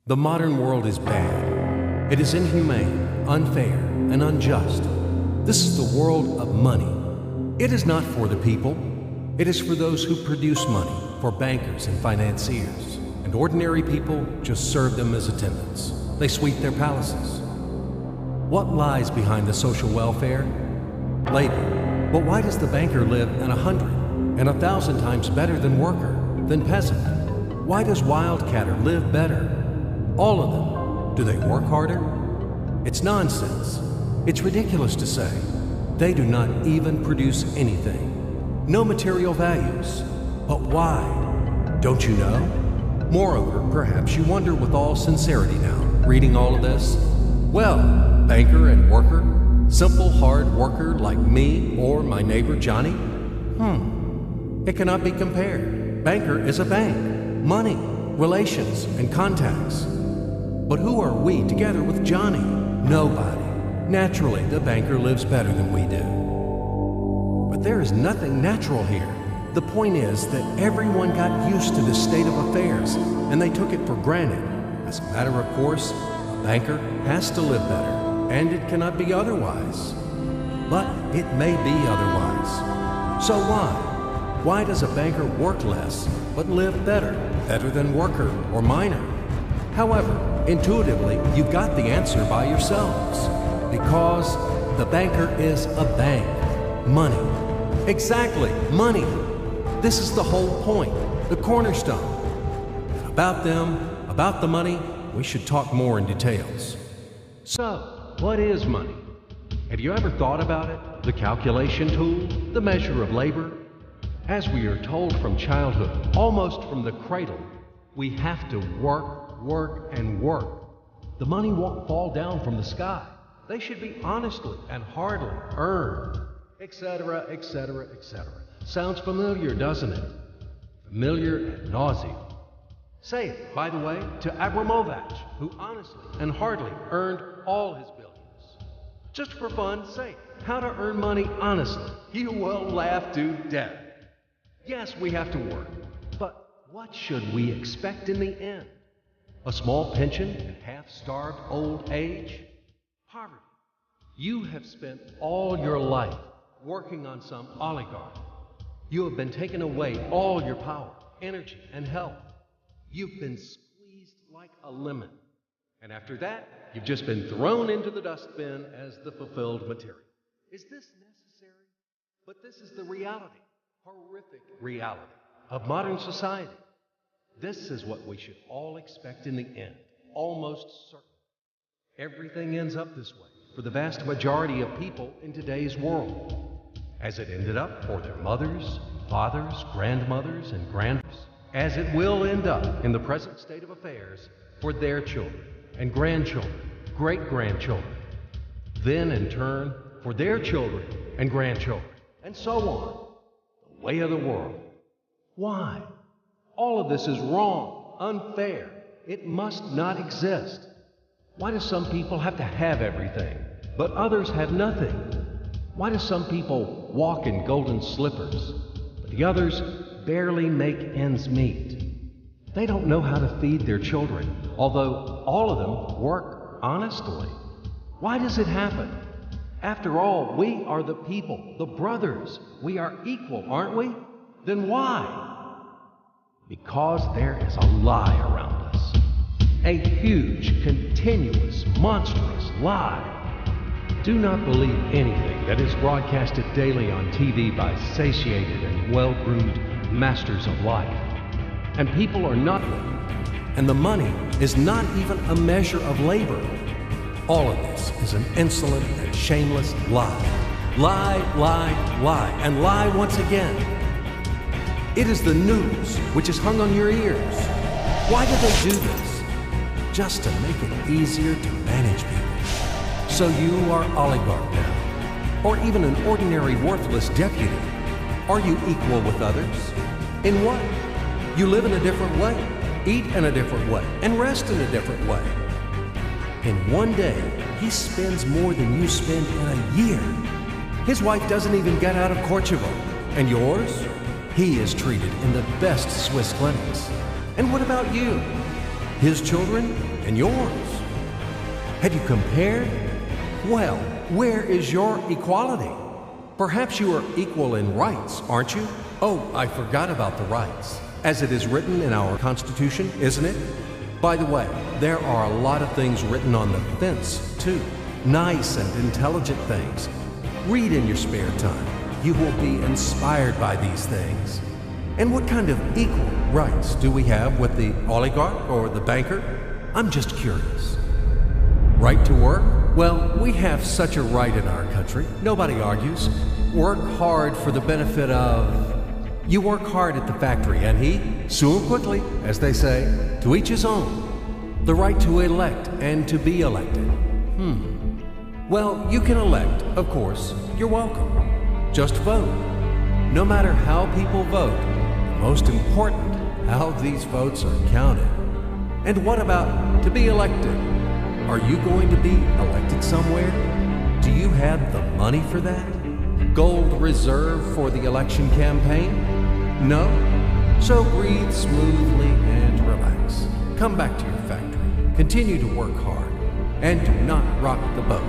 The modern world is bad. It is inhumane, unfair, and unjust. This is the world of money. It is not for the people. It is for those who produce money, for bankers and financiers. And ordinary people just serve them as attendants. They sweep their palaces. What lies behind the social welfare? Labor. But why does the banker live in 100 and 1,000 times better than worker, than peasant? Why does wildcatter live better? All of them. Do they work harder? It's nonsense. It's ridiculous to say. They do not even produce anything. No material values. But why? Don't you know? Moreover, perhaps you wonder with all sincerity now, reading all of this. Well, banker and worker, simple hard worker like me or my neighbor Johnny? It cannot be compared. Banker is a bank, money, relations, and contacts. But who are we together with Johnny? Nobody. Naturally, the banker lives better than we do. But there is nothing natural here. The point is that everyone got used to this state of affairs, and they took it for granted. As a matter of course, a banker has to live better, and it cannot be otherwise. But it may be otherwise. So why? Why does a banker work less, but live better? Better than worker or miner? However, intuitively, you've got the answer by yourselves. Because the banker is a bank. Money. Exactly, money. This is the whole point, the cornerstone. And about them, about the money, we should talk more in details. So, what is money? Have you ever thought about it? The calculation tool, the measure of labor? As we are told from childhood, almost from the cradle, we have to work, and work. The money won't fall down from the sky. They should be honestly and hardly earned, etc., etc., etc. Sounds familiar, doesn't it? Familiar ad nauseum. Say it, by the way, to Abramovich, who honestly and hardly earned all his billions. Just for fun, say how to earn money honestly. You will laugh to death. Yes, we have to work, but what should we expect in the end? A small pension and half-starved old age? Poverty. You have spent all your life working on some oligarch. You have been taken away all your power, energy, and health. You've been squeezed like a lemon. And after that, you've just been thrown into the dustbin as the fulfilled material. Is this necessary? But this is the reality, horrific reality of modern society. This is what we should all expect in the end, almost certain. Everything ends up this way for the vast majority of people in today's world, as it ended up for their mothers, fathers, grandmothers, and grandfathers, as it will end up in the present state of affairs for their children and grandchildren, great-grandchildren, then in turn for their children and grandchildren, and so on. The way of the world. Why? All of this is wrong, unfair. It must not exist. Why do some people have to have everything, but others have nothing? Why do some people walk in golden slippers, but the others barely make ends meet? They don't know how to feed their children, although all of them work honestly. Why does it happen? After all, we are the people, the brothers. We are equal, aren't we? Then why? Because there is a lie around us. A huge, continuous, monstrous lie. Do not believe anything that is broadcasted daily on TV by satiated and well-groomed masters of life. And people are not working. And the money is not even a measure of labor. All of this is an insolent and shameless lie. Lie, lie, lie, and lie once again. It is the news which is hung on your ears. Why do they do this? Just to make it easier to manage people. So you are oligarch now, or even an ordinary worthless deputy. Are you equal with others? In what? You live in a different way, eat in a different way, and rest in a different way. In one day, he spends more than you spend in a year. His wife doesn't even get out of Kosovo. And yours? He is treated in the best Swiss clinics. And what about you? his children and yours. Have you compared? Well, where is your equality? Perhaps you are equal in rights, aren't you? Oh, I forgot about the rights. As it is written in our Constitution, isn't it? By the way, there are a lot of things written on the fence, too. Nice and intelligent things. Read in your spare time. You will be inspired by these things. And what kind of equal rights do we have with the oligarch or the banker? I'm just curious. Right to work? Well, we have such a right in our country. Nobody argues. Work hard for the benefit of... You work hard at the factory, and he, soon quickly, as they say, to each his own. The right to elect and to be elected. Well, you can elect, of course. You're welcome. Just vote. No matter how people vote, the most important, how these votes are counted. And what about to be elected? Are you going to be elected somewhere? Do you have the money for that? Gold reserve for the election campaign? No? So breathe smoothly and relax. Come back to your factory. Continue to work hard. And do not rock the boat.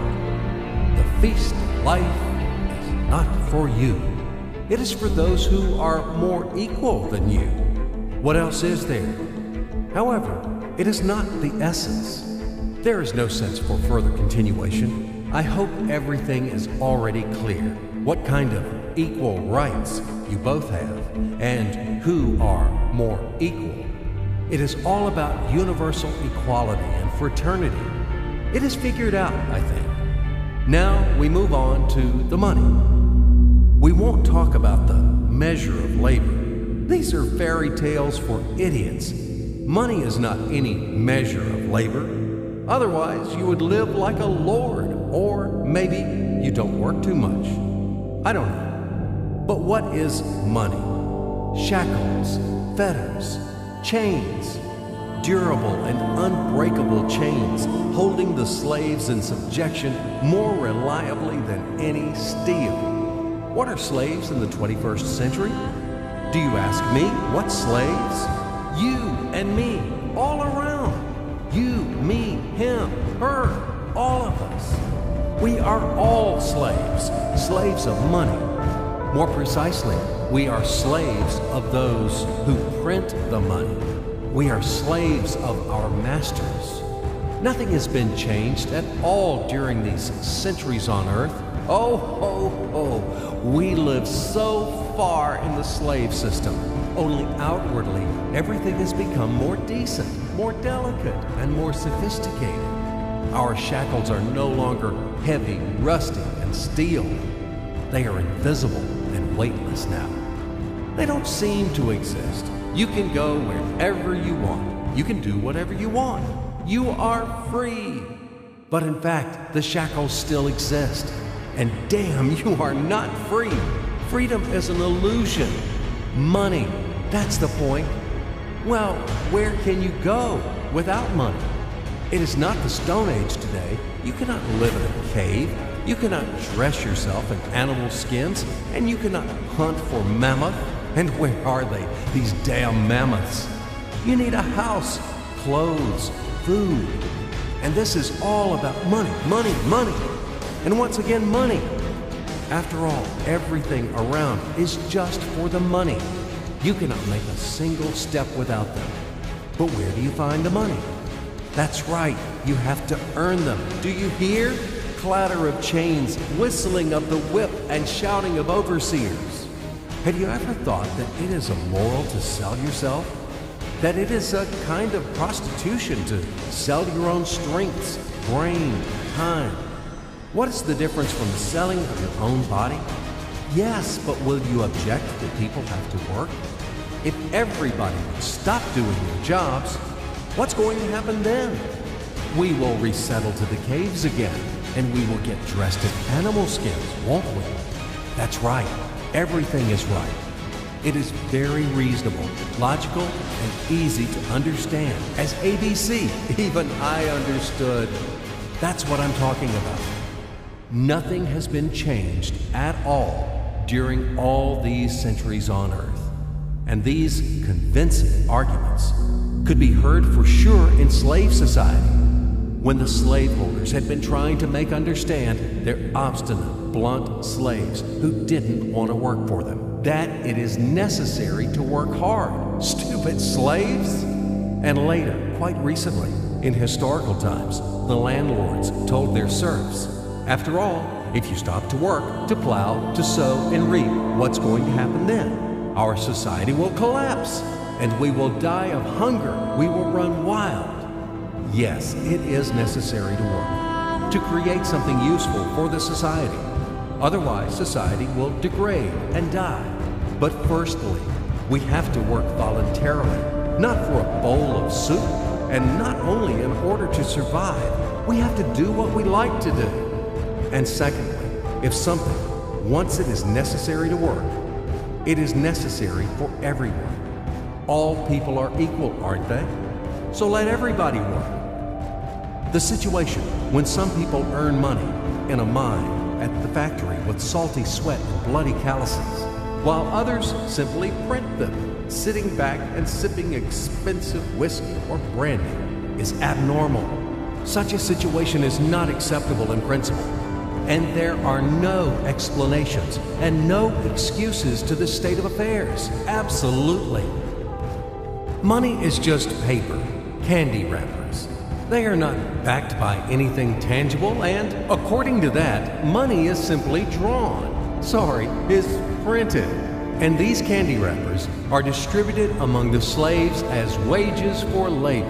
The feast of life is not for you. It is for those who are more equal than you. What else is there? However, it is not the essence. There is no sense for further continuation. I hope everything is already clear. What kind of equal rights you both have, and who are more equal. It is all about universal equality and fraternity. It is figured out, I think. Now we move on to the money. We won't talk about the measure of labor. These are fairy tales for idiots. Money is not any measure of labor. Otherwise, you would live like a lord, or maybe you don't work too much. I don't know. But what is money? Shackles, fetters, chains, durable and unbreakable chains holding the slaves in subjection more reliably than any steel. What are slaves in the 21st century? Do you ask me? What slaves? You and me, all around. You, me, him, her, all of us. We are all slaves, slaves of money. More precisely, we are slaves of those who print the money. We are slaves of our masters. Nothing has been changed at all during these centuries on earth. We live so far in the slave system. Only outwardly, everything has become more decent, more delicate, and more sophisticated. Our shackles are no longer heavy, rusty, and steel. They are invisible and weightless now. They don't seem to exist. You can go wherever you want. You can do whatever you want. You are free. But in fact, the shackles still exist. And damn, you are not free. Freedom is an illusion. Money, that's the point. Well, where can you go without money? It is not the Stone Age today. You cannot live in a cave. You cannot dress yourself in animal skins. And you cannot hunt for mammoth. And where are they, these damn mammoths? You need a house, clothes, food. And this is all about money, money, money. And once again, money. After all, everything around is just for the money. You cannot make a single step without them. But where do you find the money? That's right, you have to earn them. Do you hear? Clatter of chains, whistling of the whip, and shouting of overseers. Have you ever thought that it is immoral to sell yourself? That it is a kind of prostitution to sell your own strengths, brain, time? What is the difference from the selling of your own body? Yes, but will you object that people have to work? If everybody would stop doing their jobs, what's going to happen then? We will resettle to the caves again, and we will get dressed in animal skins, won't we? That's right. Everything is right. It is very reasonable, logical, and easy to understand. As ABC, even I understood. That's what I'm talking about. Nothing has been changed at all during all these centuries on Earth. And these convincing arguments could be heard for sure in slave society, when the slaveholders had been trying to make understand their obstinate, blunt slaves who didn't want to work for them that it is necessary to work hard. Stupid slaves! And later, quite recently, in historical times, the landlords told their serfs, after all, if you stop to work, to plow, to sow, and reap, what's going to happen then? Our society will collapse, and we will die of hunger. We will run wild. Yes, it is necessary to work, to create something useful for the society. Otherwise, society will degrade and die. But firstly, we have to work voluntarily, not for a bowl of soup, and not only in order to survive. We have to do what we like to do. And secondly, if something, once it is necessary to work, it is necessary for everyone. All people are equal, aren't they? So let everybody work. The situation when some people earn money in a mine, at the factory with salty sweat and bloody calluses, while others simply print them, sitting back and sipping expensive whiskey or brandy, is abnormal. Such a situation is not acceptable in principle, and there are no explanations and no excuses to this state of affairs. Absolutely. Money is just paper, candy wrappers. They are not backed by anything tangible, and according to that, money is simply is printed. And these candy wrappers are distributed among the slaves as wages for labor.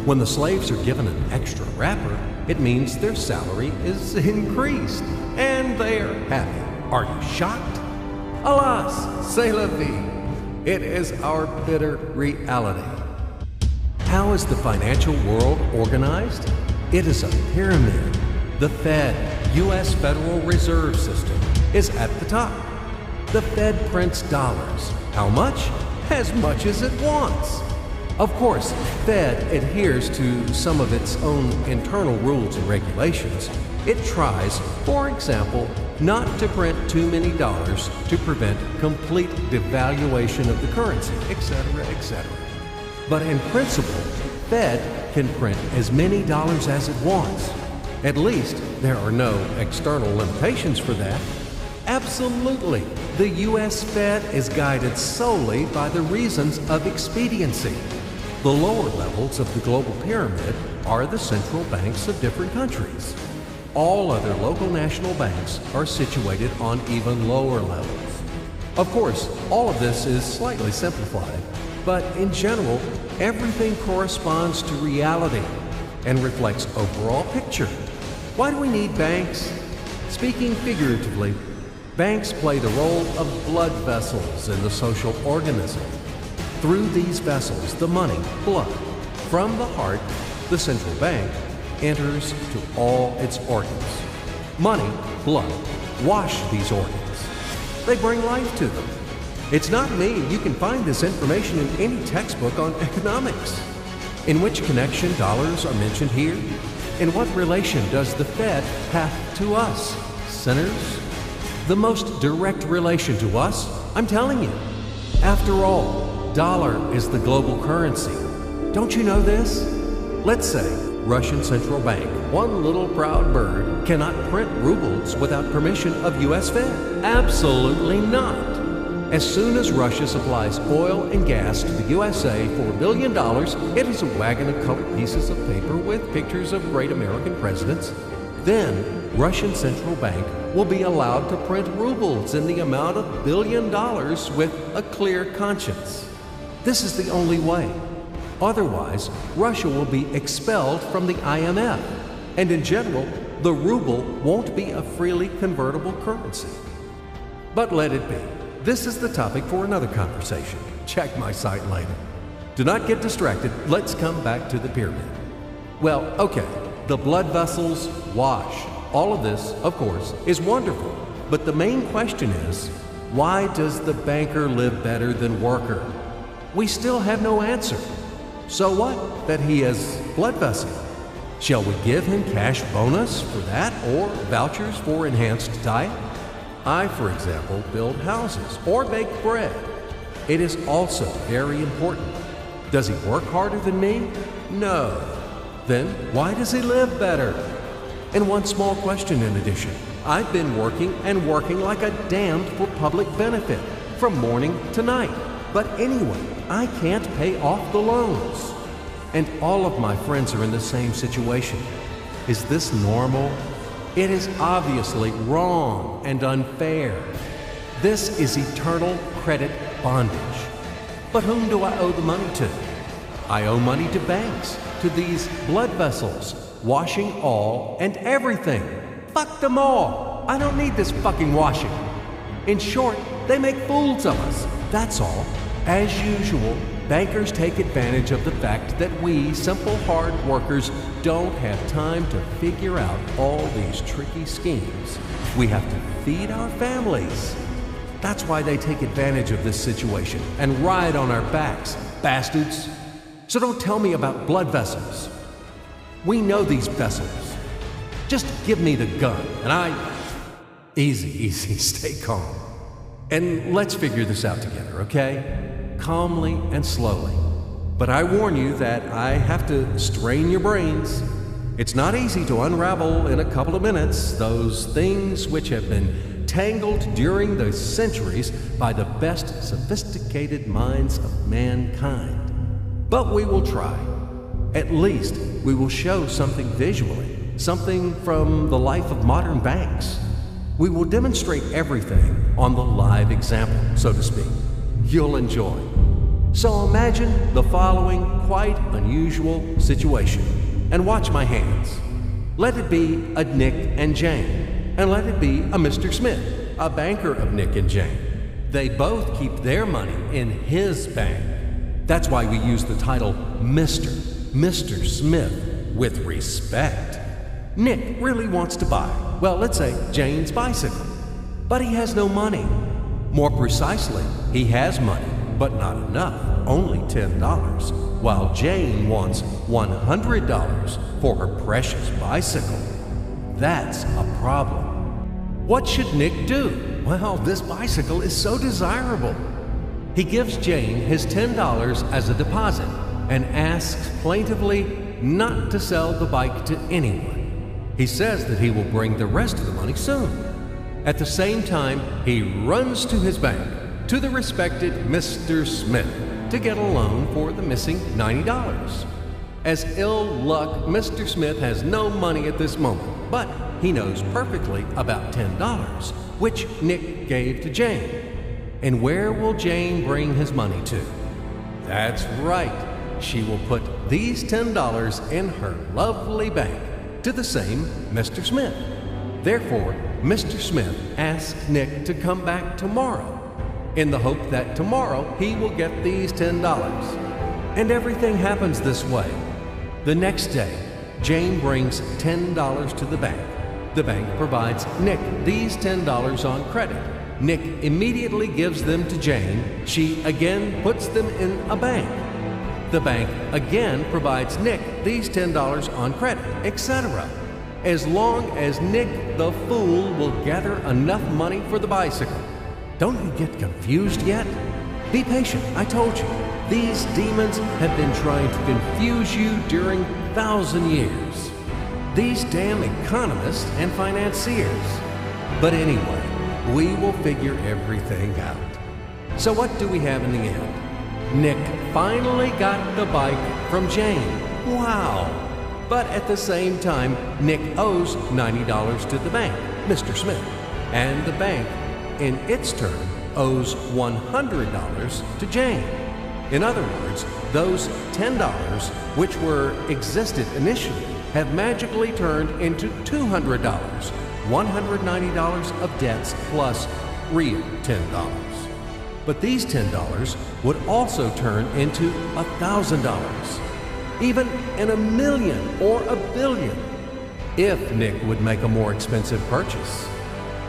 When the slaves are given an extra wrapper, it means their salary is increased, and they are happy. Are you shocked? Alas, c'est la vie. It is our bitter reality. How is the financial world organized? It is a pyramid. The Fed, U.S. Federal Reserve System, is at the top. The Fed prints dollars. How much? As much as it wants. Of course, Fed adheres to some of its own internal rules and regulations. It tries, for example, not to print too many dollars to prevent complete devaluation of the currency, etc., etc. But in principle, Fed can print as many dollars as it wants. At least there are no external limitations for that. Absolutely, the U.S. Fed is guided solely by the reasons of expediency. The lower levels of the global pyramid are the central banks of different countries. All other local national banks are situated on even lower levels. Of course, all of this is slightly simplified, but in general, everything corresponds to reality and reflects overall picture. Why do we need banks? Speaking figuratively, banks play the role of blood vessels in the social organism. Through these vessels, the money, blood, from the heart, the central bank, enters to all its organs. Money, blood, wash these organs. They bring life to them. It's not me. You can find this information in any textbook on economics. In which connection dollars are mentioned here? In what relation does the Fed have to us, sinners? The most direct relation to us, I'm telling you. After all, dollar is the global currency. Don't you know this? Let's say Russian Central Bank, one little proud bird, cannot print rubles without permission of U.S. Fed. Absolutely not. As soon as Russia supplies oil and gas to the USA for $1 billion, it is a wagon of colored pieces of paper with pictures of great American presidents. Then, Russian Central Bank will be allowed to print rubles in the amount of $1 billion with a clear conscience. This is the only way. Otherwise, Russia will be expelled from the IMF, and in general, the ruble won't be a freely convertible currency. But let it be. This is the topic for another conversation. Check my site later. Do not get distracted. Let's come back to the pyramid. Well, okay, the blood vessels wash. All of this, of course, is wonderful. But the main question is, why does the banker live better than worker? We still have no answer. So what that he has blood vessel? Shall we give him cash bonus for that or vouchers for enhanced diet? I, for example, build houses or bake bread. it is also very important. Does he work harder than me? No. Then why does he live better? And one small question in addition. I've been working and working like a damned for public benefit from morning to night. But anyway, I can't pay off the loans. And all of my friends are in the same situation. Is this normal? It is obviously wrong and unfair. This is eternal credit bondage. But whom do I owe the money to? I owe money to banks, to these blood vessels, washing all and everything. Fuck them all. I don't need this fucking washing. In short, they make fools of us. That's all. As usual, bankers take advantage of the fact that we, simple hard workers, don't have time to figure out all these tricky schemes. We have to feed our families. That's why they take advantage of this situation and ride on our backs, bastards. So don't tell me about blood vessels. We know these vessels. Just give me the gun and Easy, stay calm. And let's figure this out together, okay? Calmly and slowly. But I warn you that I have to strain your brains. It's not easy to unravel in a couple of minutes those things which have been tangled during the centuries by the best sophisticated minds of mankind. But we will try. At least we will show something visually, something from the life of modern banks. We will demonstrate everything on the live example, so to speak. You'll enjoy. So imagine the following quite unusual situation, and watch my hands. Let it be a Nick and Jane, and let it be a Mr. Smith, a banker of Nick and Jane. They both keep their money in his bank. That's why we use the title Mr. Smith, with respect. Nick really wants to buy, well, let's say Jane's bicycle, but he has no money. More precisely, he has money, but not enough, only $10, while Jane wants $100 for her precious bicycle. That's a problem. What should Nick do? Well, this bicycle is so desirable. He gives Jane his $10 as a deposit and asks plaintively not to sell the bike to anyone. He says that he will bring the rest of the money soon. At the same time, he runs to his bank, to the respected Mr. Smith, to get a loan for the missing $90. As ill luck, Mr. Smith has no money at this moment, but he knows perfectly about $10, which Nick gave to Jane. And where will Jane bring his money to? That's right. She will put these $10 in her lovely bank, to the same Mr. Smith. Therefore, Mr. Smith asks Nick to come back tomorrow, in the hope that tomorrow he will get these $10. And everything happens this way. The next day, Jane brings $10 to the bank. The bank provides Nick these $10 on credit. Nick immediately gives them to Jane. She again puts them in a bank. The bank again provides Nick these $10 on credit, etc. As long as Nick the fool will gather enough money for the bicycle. Don't you get confused yet? Be patient, I told you. These demons have been trying to confuse you during 1,000 years. These damn economists and financiers. But anyway, we will figure everything out. So what do we have in the end? Nick finally got the bike from Jane. Wow! But at the same time, Nick owes $90 to the bank, Mr. Smith, and the bank, in its turn, owes $100 to Jane. In other words, those $10, which existed initially, have magically turned into $200, $190 of debts plus real $10. But these $10 would also turn into $1,000, even in $1 million or $1 billion, if Nick would make a more expensive purchase.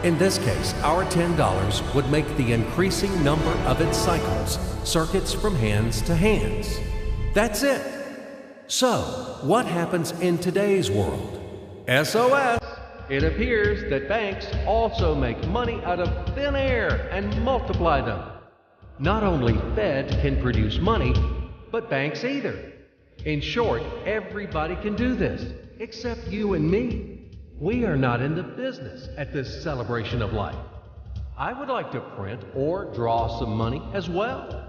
In this case, our $10 would make the increasing number of its cycles, circuits from hands to hands. That's it. So, what happens in today's world? SOS! It appears that banks also make money out of thin air and multiply them. Not only Fed can produce money, but banks either. In short, everybody can do this, except you and me. We are not in the business at this celebration of life. I would like to print or draw some money as well.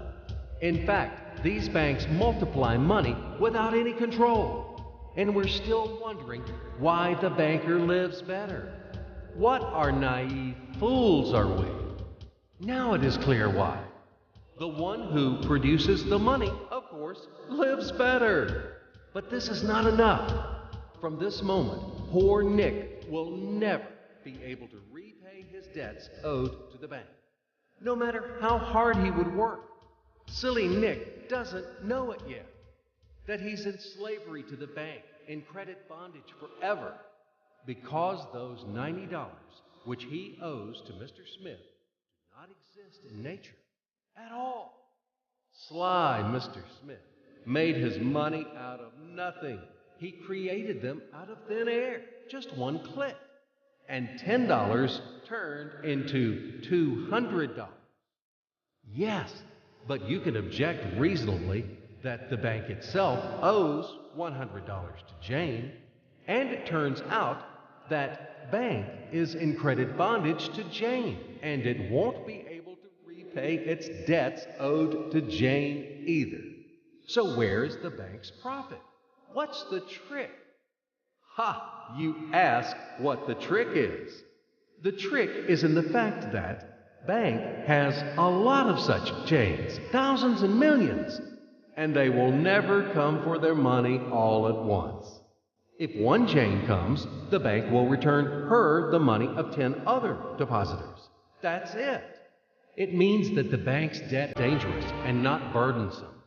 In fact, these banks multiply money without any control. And we're still wondering why the banker lives better. What are naive fools are we? Now it is clear why. The one who produces the money, of course, lives better. But this is not enough. From this moment, poor Nick will never be able to repay his debts owed to the bank, no matter how hard he would work. Silly Nick doesn't know it yet, that he's in slavery to the bank, in credit bondage forever, because those $90 which he owes to Mr. Smith do not exist in nature at all. Sly Mr. Smith made his money out of nothing. He created them out of thin air, just one click. And $10 turned into $200. Yes, but you can object reasonably that the bank itself owes $100 to Jane, and it turns out that bank is in credit bondage to Jane, and it won't be able to repay its debts owed to Jane either. So where's the bank's profit? What's the trick? Ha! You ask what the trick is. The trick is in the fact that bank has a lot of such Janes, thousands and millions, and they will never come for their money all at once. If one Jane comes, the bank will return her the money of 10 other depositors. That's it. It means that the bank's debt is dangerous and not burdensome.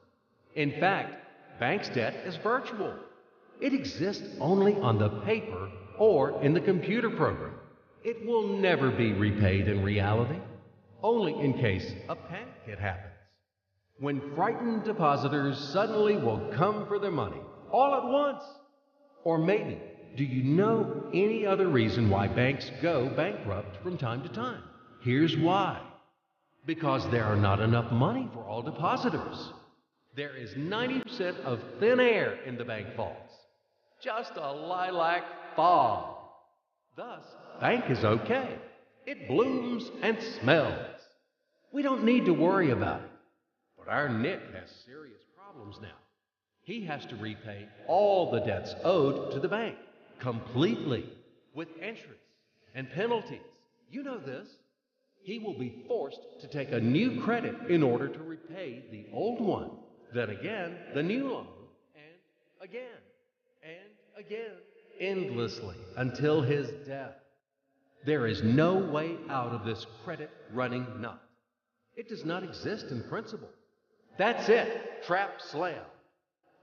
In fact, bank's debt is virtual. It exists only on the paper or in the computer program. It will never be repaid in reality, only in case a panic hit happens, when frightened depositors suddenly will come for their money all at once. Or maybe, do you know any other reason why banks go bankrupt from time to time? Here's why. Because there are not enough money for all depositors. There is 90% of thin air in the bank vaults. Just a lilac fog. Thus, bank is okay. It blooms and smells. We don't need to worry about it. But our Nick has serious problems now. He has to repay all the debts owed to the bank, completely, with interest and penalties. You know this. He will be forced to take a new credit in order to repay the old one. Then again, the new loan, and again, and again, endlessly, until his death. There is no way out of this credit running knot. It does not exist in principle. That's it, trap slam.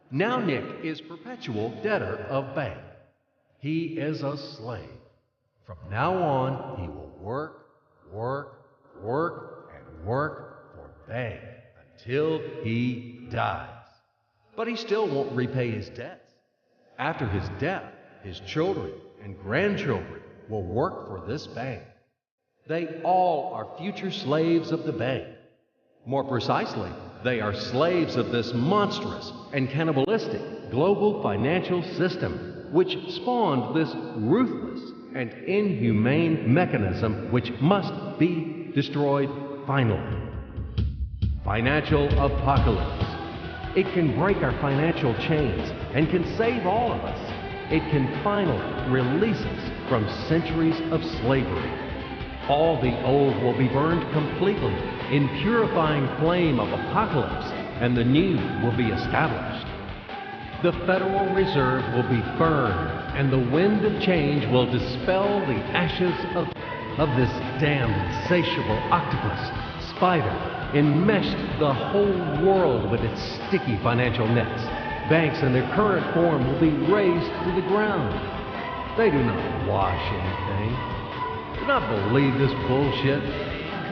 Now Nick is perpetual debtor of bank. He is a slave. From now on, he will work, and work for bank until he dies. But he still won't repay his debts. After his death, his children and grandchildren will work for this bank. They all are future slaves of the bank. More precisely, they are slaves of this monstrous and cannibalistic global financial system, which spawned this ruthless and inhumane mechanism which must be destroyed finally. Financial apocalypse. It can break our financial chains and can save all of us. It can finally release us from centuries of slavery. All the old will be burned completely in purifying flame of apocalypse, and the new will be established. The Federal Reserve will be burned, and the wind of change will dispel the ashes of this damned insatiable octopus spider enmeshed the whole world with its sticky financial nets. Banks in their current form will be razed to the ground. They do not wash anything. Do not believe this bullshit.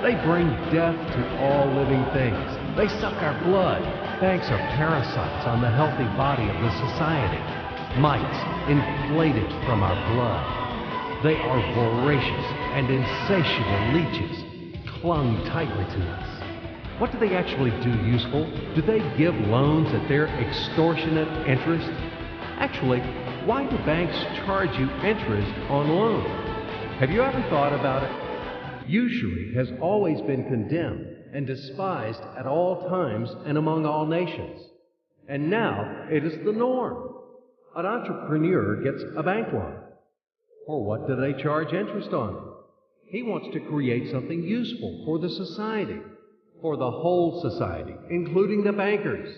They bring death to all living things. They suck our blood. Banks are parasites on the healthy body of the society. Mites inflated from our blood. They are voracious and insatiable leeches, clung tightly to us. What do they actually do useful? Do they give loans at their extortionate interest? Actually, why do banks charge you interest on loans? Have you ever thought about it? Usury has always been condemned and despised at all times and among all nations. And now it is the norm. An entrepreneur gets a bank loan. For what do they charge interest on? He wants to create something useful for the society, for the whole society, including the bankers.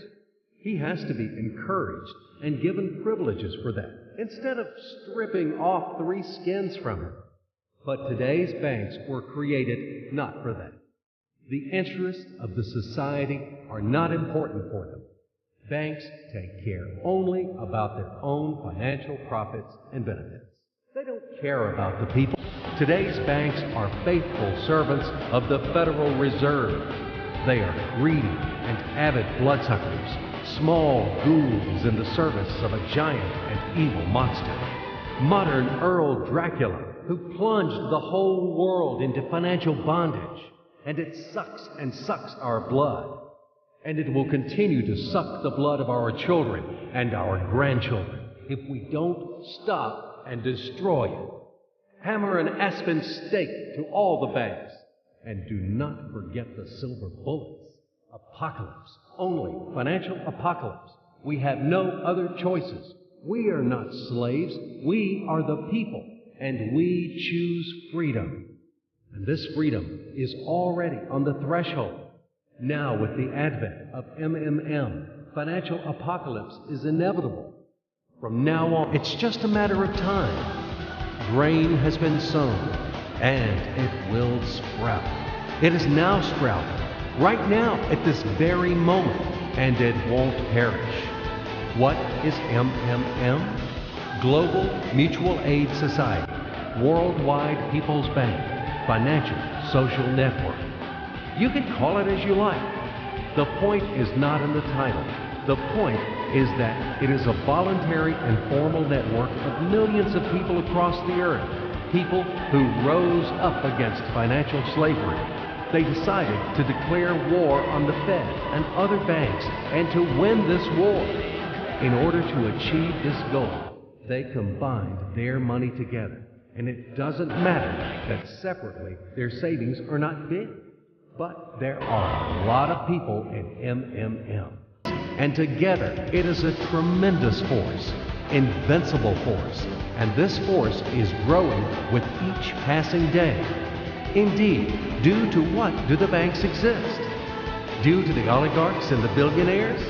He has to be encouraged and given privileges for that, instead of stripping off 3 skins from him. But today's banks were created not for that. The interests of the society are not important for them. Banks take care only about their own financial profits and benefits. They don't care about the people. Today's banks are faithful servants of the Federal Reserve. They are greedy and avid bloodsuckers, small ghouls in the service of a giant and evil monster. Modern Earl Dracula, who plunged the whole world into financial bondage, and it sucks and sucks our blood. And it will continue to suck the blood of our children and our grandchildren if we don't stop and destroy it. Hammer an aspen stake to all the banks. And do not forget the silver bullets. Apocalypse. Only financial apocalypse. We have no other choices. We are not slaves. We are the people. And we choose freedom. And this freedom is already on the threshold. Now, with the advent of MMM, financial apocalypse is inevitable. From now on, it's just a matter of time. Grain has been sown, and it will sprout. It is now sprouting, right now, at this very moment, and it won't perish. What is MMM? Global Mutual Aid Society, Worldwide People's Bank, Financial Social Network. You can call it as you like. The point is not in the title. The point is that it is a voluntary and formal network of millions of people across the earth. People who rose up against financial slavery. They decided to declare war on the Fed and other banks and to win this war. In order to achieve this goal, they combined their money together. And it doesn't matter that separately their savings are not big. But there are a lot of people in MMM. And together, it is a tremendous force, invincible force. And this force is growing with each passing day. Indeed, due to what do the banks exist? Due to the oligarchs and the billionaires?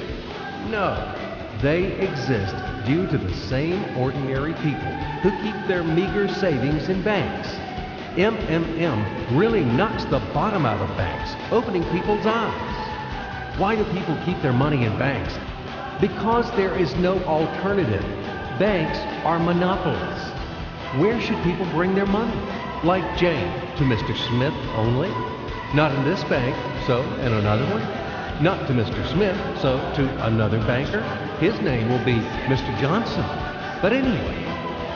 No, they exist due to the same ordinary people who keep their meager savings in banks. MMM really knocks the bottom out of banks, opening people's eyes. Why do people keep their money in banks? Because there is no alternative. Banks are monopolies. Where should people bring their money? Like Jane, to Mr. Smith only? Not in this bank, so in another one? Not to Mr. Smith, so to another banker? His name will be Mr. Johnson. But anyway,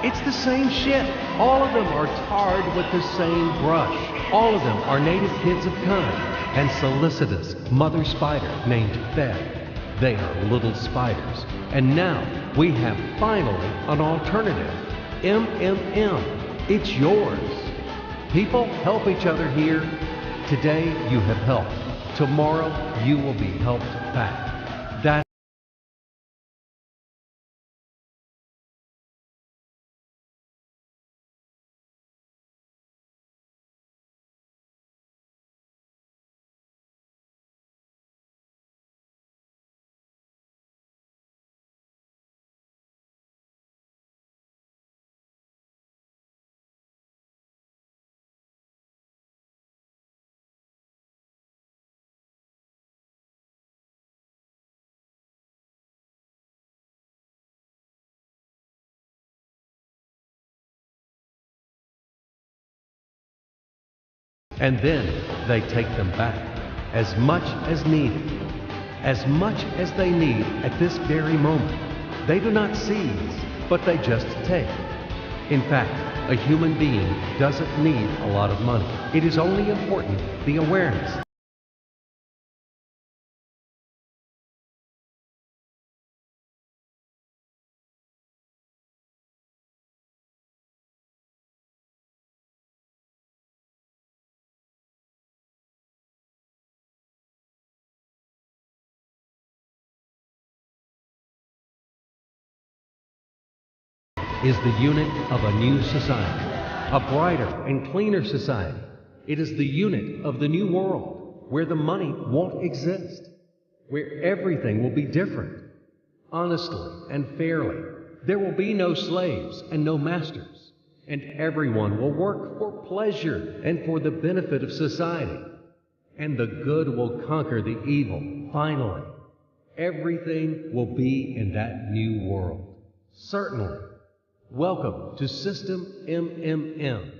it's the same shit. All of them are tarred with the same brush. All of them are native kids of kind and solicitous mother spider named Fed. They are little spiders. And now we have finally an alternative. MMM. It's yours. People help each other here. Today you have helped. Tomorrow you will be helped back. That's and then they take them back, as much as needed, as much as they need at this very moment. They do not seize, but they just take. In fact, a human being doesn't need a lot of money. It is only important the awareness is the unit of a new society, a brighter and cleaner society. It is the unit of the new world, where the money won't exist, where everything will be different, honestly and fairly. There will be no slaves and no masters, and everyone will work for pleasure and for the benefit of society. And the good will conquer the evil, finally. Everything will be in that new world. Certainly. Welcome to System MMM.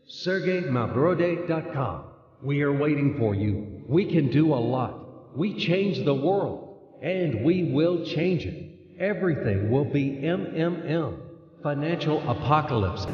SergeyMavrode.com. We are waiting for you. We can do a lot. We change the world, and we will change it. Everything will be MMM. Financial apocalypse.